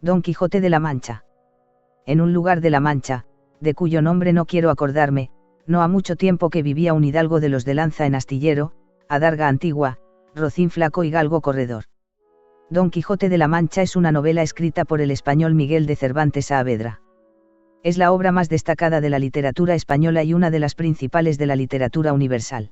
Don Quijote de la Mancha. En un lugar de la Mancha, de cuyo nombre no quiero acordarme, no ha mucho tiempo que vivía un hidalgo de los de lanza en astillero, adarga antigua, rocín flaco y galgo corredor. Don Quijote de la Mancha es una novela escrita por el español Miguel de Cervantes Saavedra. Es la obra más destacada de la literatura española y una de las principales de la literatura universal.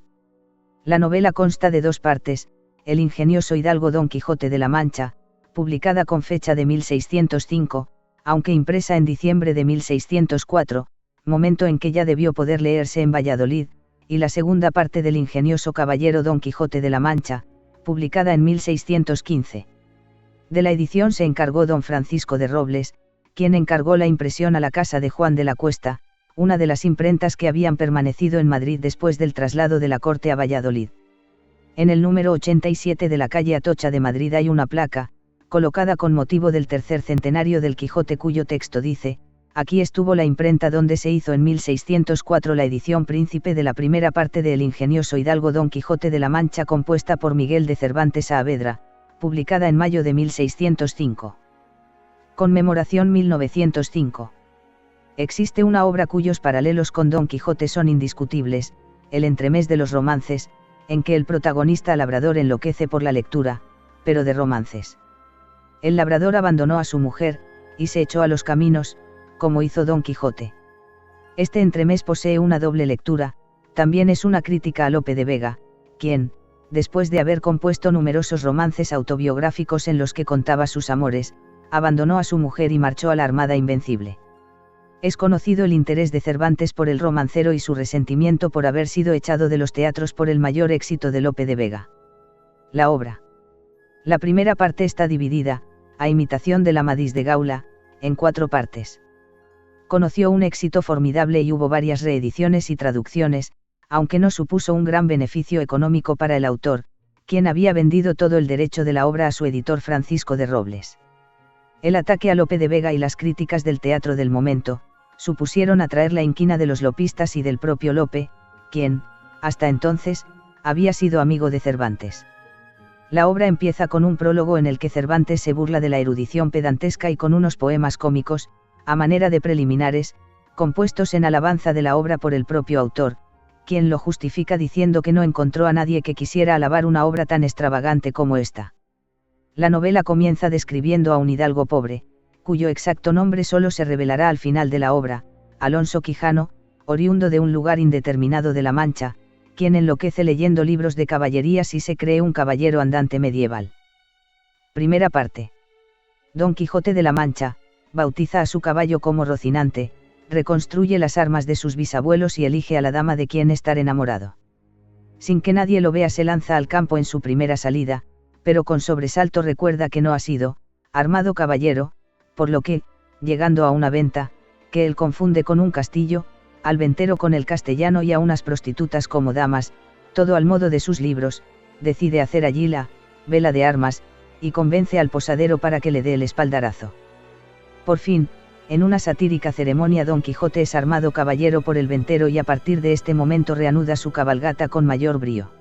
La novela consta de dos partes: el ingenioso hidalgo Don Quijote de la Mancha, publicada con fecha de 1605, aunque impresa en diciembre de 1604, momento en que ya debió poder leerse en Valladolid, y la segunda parte del ingenioso caballero Don Quijote de la Mancha, publicada en 1615. De la edición se encargó don Francisco de Robles, quien encargó la impresión a la casa de Juan de la Cuesta, una de las imprentas que habían permanecido en Madrid después del traslado de la corte a Valladolid. En el número 87 de la calle Atocha de Madrid hay una placa, colocada con motivo del tercer centenario del Quijote, cuyo texto dice: aquí estuvo la imprenta donde se hizo en 1604 la edición príncipe de la primera parte de El ingenioso hidalgo Don Quijote de la Mancha, compuesta por Miguel de Cervantes Saavedra, publicada en mayo de 1605. Conmemoración 1905. Existe una obra cuyos paralelos con Don Quijote son indiscutibles: El entremés de los romances, en que el protagonista labrador enloquece por la lectura, pero de romances. El labrador abandonó a su mujer, y se echó a los caminos, como hizo Don Quijote. Este entremés posee una doble lectura, también es una crítica a Lope de Vega, quien, después de haber compuesto numerosos romances autobiográficos en los que contaba sus amores, abandonó a su mujer y marchó a la Armada Invencible. Es conocido el interés de Cervantes por el romancero y su resentimiento por haber sido echado de los teatros por el mayor éxito de Lope de Vega. La obra. La primera parte está dividida, a imitación del Amadís de Gaula, en 4 partes. Conoció un éxito formidable y hubo varias reediciones y traducciones, aunque no supuso un gran beneficio económico para el autor, quien había vendido todo el derecho de la obra a su editor Francisco de Robles. El ataque a Lope de Vega y las críticas del teatro del momento supusieron atraer la inquina de los lopistas y del propio Lope, quien, hasta entonces, había sido amigo de Cervantes. La obra empieza con un prólogo en el que Cervantes se burla de la erudición pedantesca y con unos poemas cómicos, a manera de preliminares, compuestos en alabanza de la obra por el propio autor, quien lo justifica diciendo que no encontró a nadie que quisiera alabar una obra tan extravagante como esta. La novela comienza describiendo a un hidalgo pobre, cuyo exacto nombre solo se revelará al final de la obra: Alonso Quijano, oriundo de un lugar indeterminado de la Mancha, quien enloquece leyendo libros de caballerías y se cree un caballero andante medieval. Primera parte. Don Quijote de la Mancha bautiza a su caballo como Rocinante, reconstruye las armas de sus bisabuelos y elige a la dama de quien estar enamorado. Sin que nadie lo vea se lanza al campo en su primera salida, pero con sobresalto recuerda que no ha sido armado caballero, por lo que, llegando a una venta, que él confunde con un castillo, al ventero con el castellano y a unas prostitutas como damas, todo al modo de sus libros, decide hacer allí la vela de armas, y convence al posadero para que le dé el espaldarazo. Por fin, en una satírica ceremonia Don Quijote es armado caballero por el ventero y a partir de este momento reanuda su cabalgata con mayor brío.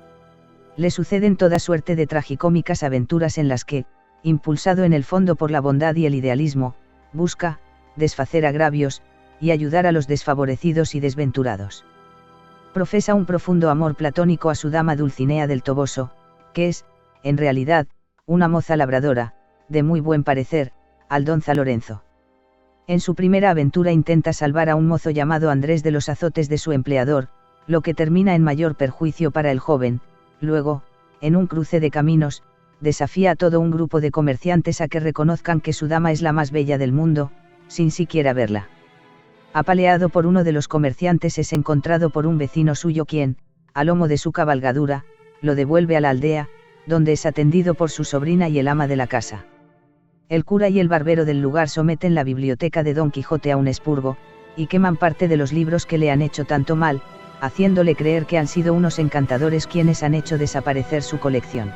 Le suceden toda suerte de tragicómicas aventuras en las que, impulsado en el fondo por la bondad y el idealismo, busca desfacer agravios y ayudar a los desfavorecidos y desventurados. Profesa un profundo amor platónico a su dama Dulcinea del Toboso, que es, en realidad, una moza labradora, de muy buen parecer, Aldonza Lorenzo. En su primera aventura intenta salvar a un mozo llamado Andrés de los azotes de su empleador, lo que termina en mayor perjuicio para el joven. Luego, en un cruce de caminos, desafía a todo un grupo de comerciantes a que reconozcan que su dama es la más bella del mundo, sin siquiera verla. Apaleado por uno de los comerciantes es encontrado por un vecino suyo quien, a lomo de su cabalgadura, lo devuelve a la aldea, donde es atendido por su sobrina y el ama de la casa. El cura y el barbero del lugar someten la biblioteca de Don Quijote a un expurgo, y queman parte de los libros que le han hecho tanto mal, haciéndole creer que han sido unos encantadores quienes han hecho desaparecer su colección.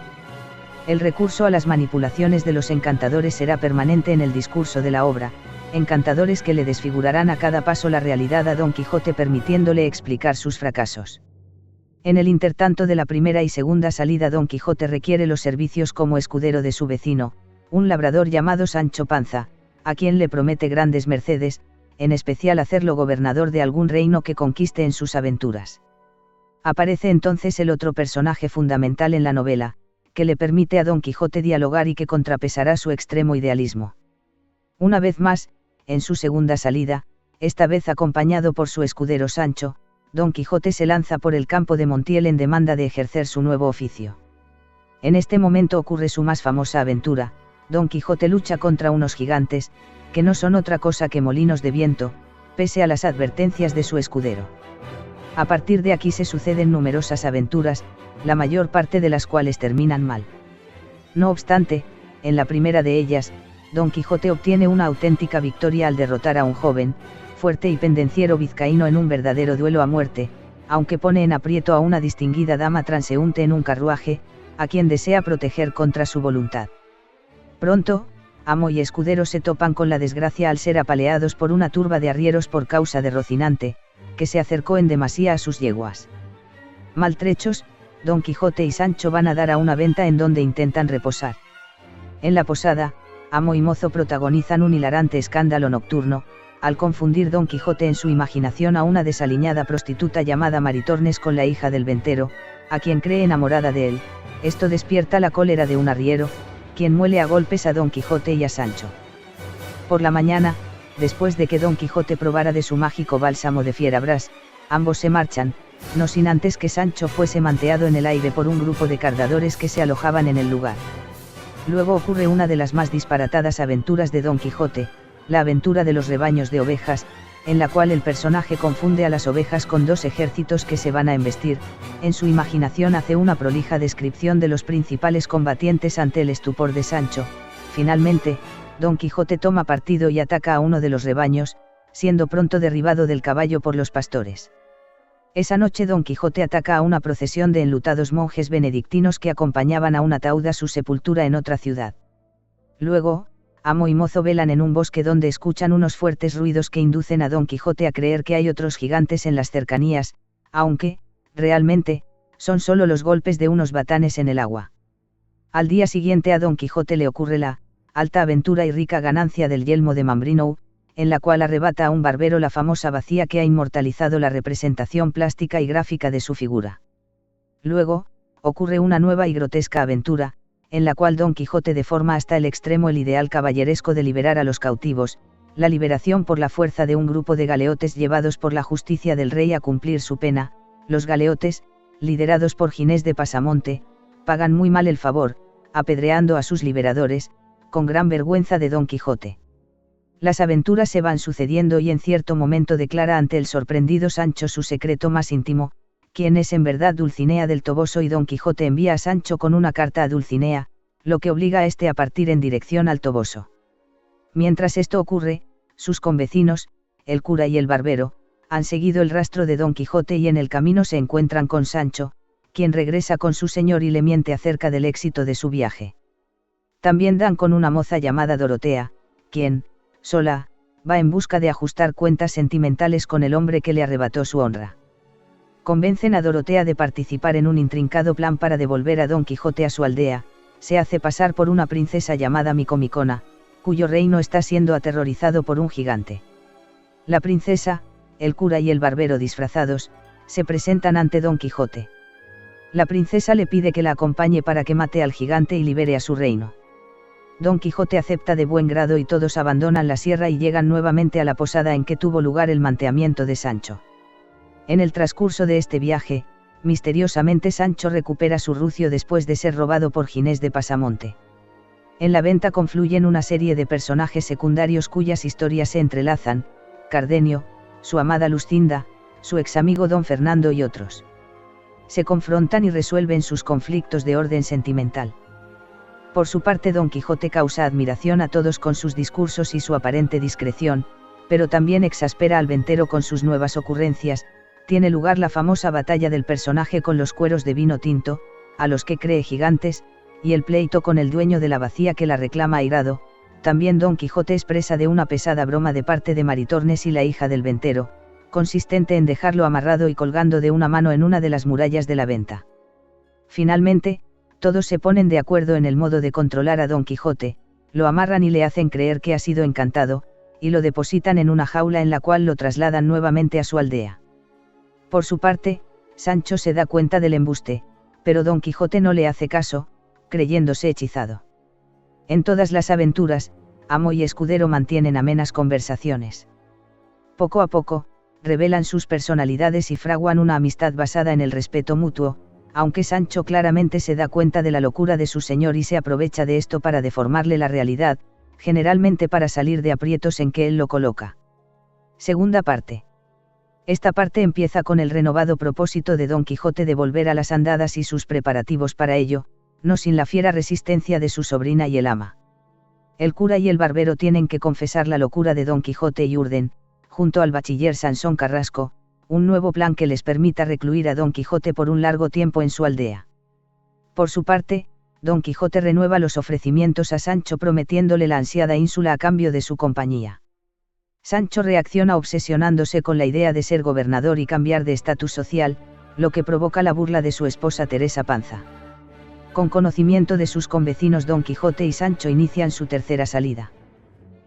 El recurso a las manipulaciones de los encantadores será permanente en el discurso de la obra, encantadores que le desfigurarán a cada paso la realidad a Don Quijote permitiéndole explicar sus fracasos. En el intertanto de la primera y segunda salida Don Quijote requiere los servicios como escudero de su vecino, un labrador llamado Sancho Panza, a quien le promete grandes mercedes, en especial hacerlo gobernador de algún reino que conquiste en sus aventuras. Aparece entonces el otro personaje fundamental en la novela, que le permite a Don Quijote dialogar y que contrapesará su extremo idealismo. Una vez más, en su segunda salida, esta vez acompañado por su escudero Sancho, Don Quijote se lanza por el campo de Montiel en demanda de ejercer su nuevo oficio. En este momento ocurre su más famosa aventura. Don Quijote lucha contra unos gigantes, que no son otra cosa que molinos de viento, pese a las advertencias de su escudero. A partir de aquí se suceden numerosas aventuras, la mayor parte de las cuales terminan mal. No obstante, en la primera de ellas, Don Quijote obtiene una auténtica victoria al derrotar a un joven, fuerte y pendenciero vizcaíno en un verdadero duelo a muerte, aunque pone en aprieto a una distinguida dama transeúnte en un carruaje, a quien desea proteger contra su voluntad. Pronto, amo y escudero se topan con la desgracia al ser apaleados por una turba de arrieros por causa de Rocinante, que se acercó en demasía a sus yeguas. Maltrechos, Don Quijote y Sancho van a dar a una venta en donde intentan reposar. En la posada, amo y mozo protagonizan un hilarante escándalo nocturno, al confundir Don Quijote en su imaginación a una desaliñada prostituta llamada Maritornes con la hija del ventero, a quien cree enamorada de él. Esto despierta la cólera de un arriero, quien muele a golpes a Don Quijote y a Sancho. Por la mañana, después de que Don Quijote probara de su mágico bálsamo de fierabrás, ambos se marchan, no sin antes que Sancho fuese manteado en el aire por un grupo de cardadores que se alojaban en el lugar. Luego ocurre una de las más disparatadas aventuras de Don Quijote, la aventura de los rebaños de ovejas, en la cual el personaje confunde a las ovejas con dos ejércitos que se van a embestir. En su imaginación hace una prolija descripción de los principales combatientes ante el estupor de Sancho. Finalmente, Don Quijote toma partido y ataca a uno de los rebaños, siendo pronto derribado del caballo por los pastores. Esa noche Don Quijote ataca a una procesión de enlutados monjes benedictinos que acompañaban a un ataúd a su sepultura en otra ciudad. Luego, amo y mozo velan en un bosque donde escuchan unos fuertes ruidos que inducen a Don Quijote a creer que hay otros gigantes en las cercanías, aunque, realmente, son solo los golpes de unos batanes en el agua. Al día siguiente a Don Quijote le ocurre la alta aventura y rica ganancia del yelmo de Mambrino, en la cual arrebata a un barbero la famosa bacía que ha inmortalizado la representación plástica y gráfica de su figura. Luego, ocurre una nueva y grotesca aventura, en la cual Don Quijote deforma hasta el extremo el ideal caballeresco de liberar a los cautivos, la liberación por la fuerza de un grupo de galeotes llevados por la justicia del rey a cumplir su pena. Los galeotes, liderados por Ginés de Pasamonte, pagan muy mal el favor, apedreando a sus liberadores, con gran vergüenza de Don Quijote. Las aventuras se van sucediendo y en cierto momento declara ante el sorprendido Sancho su secreto más íntimo, quien es en verdad Dulcinea del Toboso, y Don Quijote envía a Sancho con una carta a Dulcinea, lo que obliga a este a partir en dirección al Toboso. Mientras esto ocurre, sus convecinos, el cura y el barbero, han seguido el rastro de Don Quijote y en el camino se encuentran con Sancho, quien regresa con su señor y le miente acerca del éxito de su viaje. También dan con una moza llamada Dorotea, quien, sola, va en busca de ajustar cuentas sentimentales con el hombre que le arrebató su honra. Convencen a Dorotea de participar en un intrincado plan para devolver a Don Quijote a su aldea. Se hace pasar por una princesa llamada Micomicona, cuyo reino está siendo aterrorizado por un gigante. La princesa, el cura y el barbero disfrazados, se presentan ante Don Quijote. La princesa le pide que la acompañe para que mate al gigante y libere a su reino. Don Quijote acepta de buen grado y todos abandonan la sierra y llegan nuevamente a la posada en que tuvo lugar el manteamiento de Sancho. En el transcurso de este viaje, misteriosamente Sancho recupera su rucio después de ser robado por Ginés de Pasamonte. En la venta confluyen una serie de personajes secundarios cuyas historias se entrelazan: Cardenio, su amada Luscinda, su ex amigo Don Fernando y otros. Se confrontan y resuelven sus conflictos de orden sentimental. Por su parte Don Quijote causa admiración a todos con sus discursos y su aparente discreción, pero también exaspera al ventero con sus nuevas ocurrencias. Tiene lugar la famosa batalla del personaje con los cueros de vino tinto, a los que cree gigantes, y el pleito con el dueño de la bacía que la reclama airado. También Don Quijote es presa de una pesada broma de parte de Maritornes y la hija del ventero, consistente en dejarlo amarrado y colgando de una mano en una de las murallas de la venta. Finalmente, todos se ponen de acuerdo en el modo de controlar a Don Quijote, lo amarran y le hacen creer que ha sido encantado, y lo depositan en una jaula en la cual lo trasladan nuevamente a su aldea. Por su parte, Sancho se da cuenta del embuste, pero Don Quijote no le hace caso, creyéndose hechizado. En todas las aventuras, amo y escudero mantienen amenas conversaciones. Poco a poco, revelan sus personalidades y fraguan una amistad basada en el respeto mutuo, aunque Sancho claramente se da cuenta de la locura de su señor y se aprovecha de esto para deformarle la realidad, generalmente para salir de aprietos en que él lo coloca. Segunda parte. Esta parte empieza con el renovado propósito de Don Quijote de volver a las andadas y sus preparativos para ello, no sin la fiera resistencia de su sobrina y el ama. El cura y el barbero tienen que confesar la locura de Don Quijote y urden, junto al bachiller Sansón Carrasco, un nuevo plan que les permita recluir a Don Quijote por un largo tiempo en su aldea. Por su parte, Don Quijote renueva los ofrecimientos a Sancho prometiéndole la ansiada ínsula a cambio de su compañía. Sancho reacciona obsesionándose con la idea de ser gobernador y cambiar de estatus social, lo que provoca la burla de su esposa Teresa Panza. Con conocimiento de sus convecinos, Don Quijote y Sancho inician su tercera salida.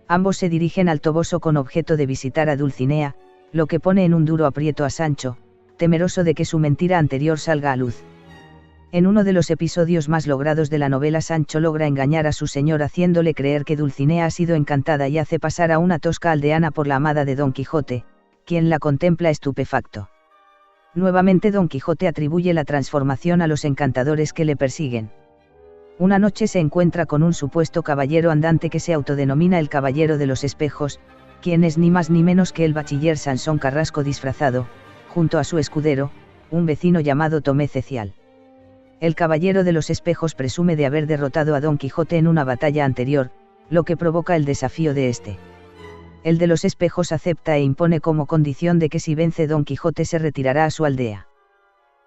Ambos se dirigen al Toboso con objeto de visitar a Dulcinea, lo que pone en un duro aprieto a Sancho, temeroso de que su mentira anterior salga a luz. En uno de los episodios más logrados de la novela, Sancho logra engañar a su señor haciéndole creer que Dulcinea ha sido encantada y hace pasar a una tosca aldeana por la amada de Don Quijote, quien la contempla estupefacto. Nuevamente Don Quijote atribuye la transformación a los encantadores que le persiguen. Una noche se encuentra con un supuesto caballero andante que se autodenomina el Caballero de los Espejos, quien es ni más ni menos que el bachiller Sansón Carrasco disfrazado, junto a su escudero, un vecino llamado Tomé Cecial. El Caballero de los Espejos presume de haber derrotado a Don Quijote en una batalla anterior, lo que provoca el desafío de este. El de los Espejos acepta e impone como condición de que si vence Don Quijote se retirará a su aldea.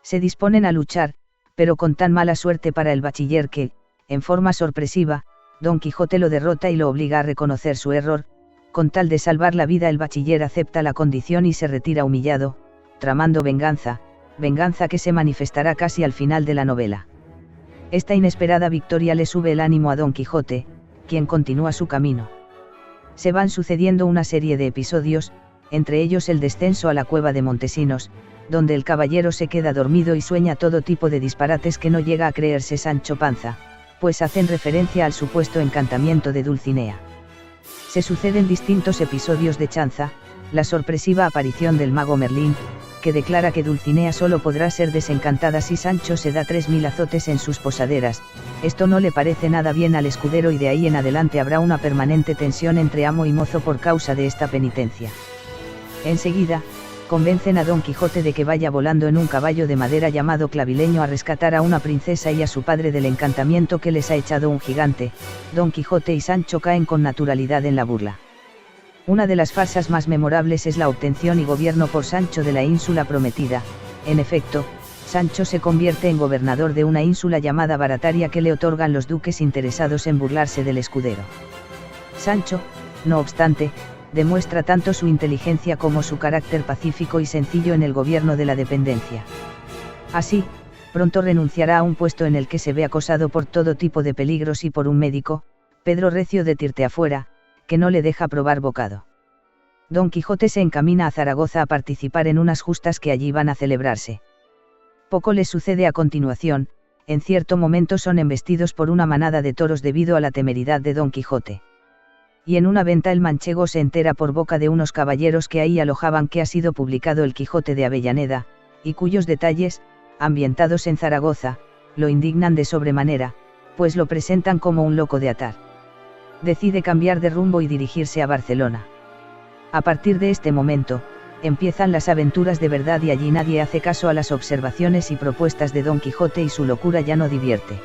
Se disponen a luchar, pero con tan mala suerte para el bachiller que, en forma sorpresiva, Don Quijote lo derrota y lo obliga a reconocer su error. Con tal de salvar la vida, el bachiller acepta la condición y se retira humillado, tramando venganza que se manifestará casi al final de la novela. Esta inesperada victoria le sube el ánimo a Don Quijote, quien continúa su camino. Se van sucediendo una serie de episodios, entre ellos el descenso a la cueva de Montesinos, donde el caballero se queda dormido y sueña todo tipo de disparates que no llega a creerse Sancho Panza, pues hacen referencia al supuesto encantamiento de Dulcinea. Se suceden distintos episodios de chanza, la sorpresiva aparición del mago Merlín, que declara que Dulcinea solo podrá ser desencantada si Sancho se da 3000 azotes en sus posaderas. Esto no le parece nada bien al escudero y de ahí en adelante habrá una permanente tensión entre amo y mozo por causa de esta penitencia. Enseguida, convencen a Don Quijote de que vaya volando en un caballo de madera llamado Clavileño a rescatar a una princesa y a su padre del encantamiento que les ha echado un gigante. Don Quijote y Sancho caen con naturalidad en la burla. Una de las farsas más memorables es la obtención y gobierno por Sancho de la ínsula prometida. En efecto, Sancho se convierte en gobernador de una ínsula llamada Barataria que le otorgan los duques interesados en burlarse del escudero. Sancho, no obstante, demuestra tanto su inteligencia como su carácter pacífico y sencillo en el gobierno de la dependencia. Así, pronto renunciará a un puesto en el que se ve acosado por todo tipo de peligros y por un médico, Pedro Recio de Tirteafuera, que no le deja probar bocado. Don Quijote se encamina a Zaragoza a participar en unas justas que allí van a celebrarse. Poco les sucede a continuación, en cierto momento son embestidos por una manada de toros debido a la temeridad de Don Quijote. Y en una venta el manchego se entera por boca de unos caballeros que ahí alojaban que ha sido publicado el Quijote de Avellaneda, y cuyos detalles, ambientados en Zaragoza, lo indignan de sobremanera, pues lo presentan como un loco de atar. Decide cambiar de rumbo y dirigirse a Barcelona. A partir de este momento, empiezan las aventuras de verdad y allí nadie hace caso a las observaciones y propuestas de Don Quijote y su locura ya no divierte.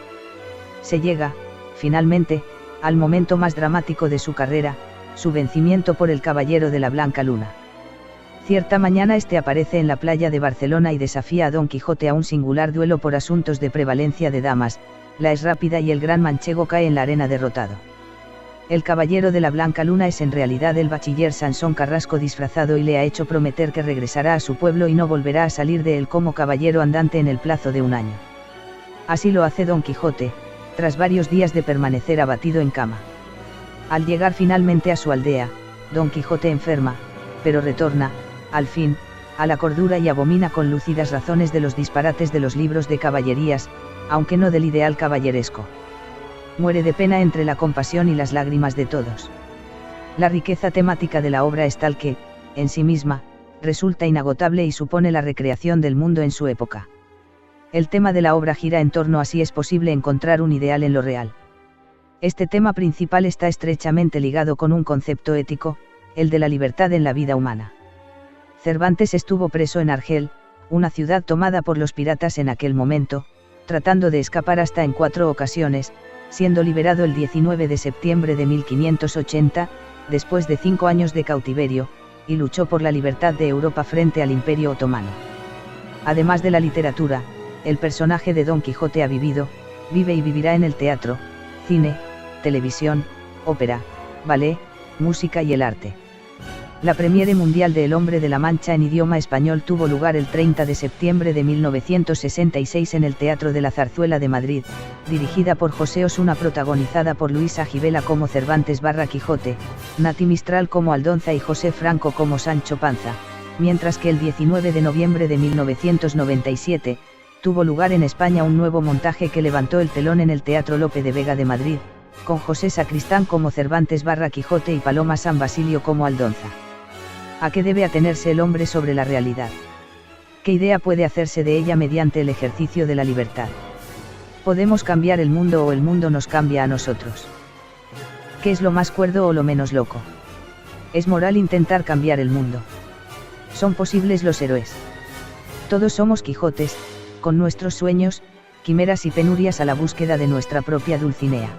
Se llega, finalmente, al momento más dramático de su carrera, su vencimiento por el Caballero de la Blanca Luna. Cierta mañana este aparece en la playa de Barcelona y desafía a Don Quijote a un singular duelo por asuntos de prevalencia de damas, la es rápida y el gran manchego cae en la arena derrotado. El Caballero de la Blanca Luna es en realidad el bachiller Sansón Carrasco disfrazado y le ha hecho prometer que regresará a su pueblo y no volverá a salir de él como caballero andante en el plazo de un año. Así lo hace Don Quijote, tras varios días de permanecer abatido en cama. Al llegar finalmente a su aldea, Don Quijote enferma, pero retorna, al fin, a la cordura y abomina con lúcidas razones de los disparates de los libros de caballerías, aunque no del ideal caballeresco. Muere de pena entre la compasión y las lágrimas de todos. La riqueza temática de la obra es tal que, en sí misma, resulta inagotable y supone la recreación del mundo en su época. El tema de la obra gira en torno a si es posible encontrar un ideal en lo real. Este tema principal está estrechamente ligado con un concepto ético, el de la libertad en la vida humana. Cervantes estuvo preso en Argel, una ciudad tomada por los piratas en aquel momento, tratando de escapar hasta en 4 ocasiones, siendo liberado el 19 de septiembre de 1580, después de 5 años de cautiverio, y luchó por la libertad de Europa frente al Imperio Otomano. Además de la literatura, el personaje de Don Quijote ha vivido, vive y vivirá en el teatro, cine, televisión, ópera, ballet, música y el arte. La Premiere Mundial de El Hombre de la Mancha en idioma español tuvo lugar el 30 de septiembre de 1966 en el Teatro de la Zarzuela de Madrid, dirigida por José Osuna, protagonizada por Luisa Gibela como Cervantes Quijote, Nati Mistral como Aldonza y José Franco como Sancho Panza, mientras que el 19 de noviembre de 1997, tuvo lugar en España un nuevo montaje que levantó el telón en el Teatro Lope de Vega de Madrid, con José Sacristán como Cervantes Quijote y Paloma San Basilio como Aldonza. ¿A qué debe atenerse el hombre sobre la realidad? ¿Qué idea puede hacerse de ella mediante el ejercicio de la libertad? ¿Podemos cambiar el mundo o el mundo nos cambia a nosotros? ¿Qué es lo más cuerdo o lo menos loco? ¿Es moral intentar cambiar el mundo? ¿Son posibles los héroes? Todos somos Quijotes, con nuestros sueños, quimeras y penurias a la búsqueda de nuestra propia Dulcinea.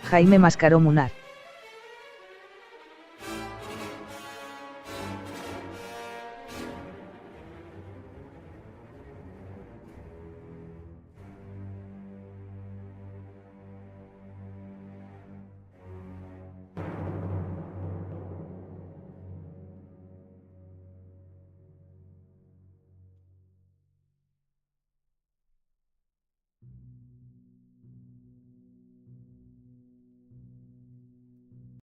Jaime Mascaró Munar.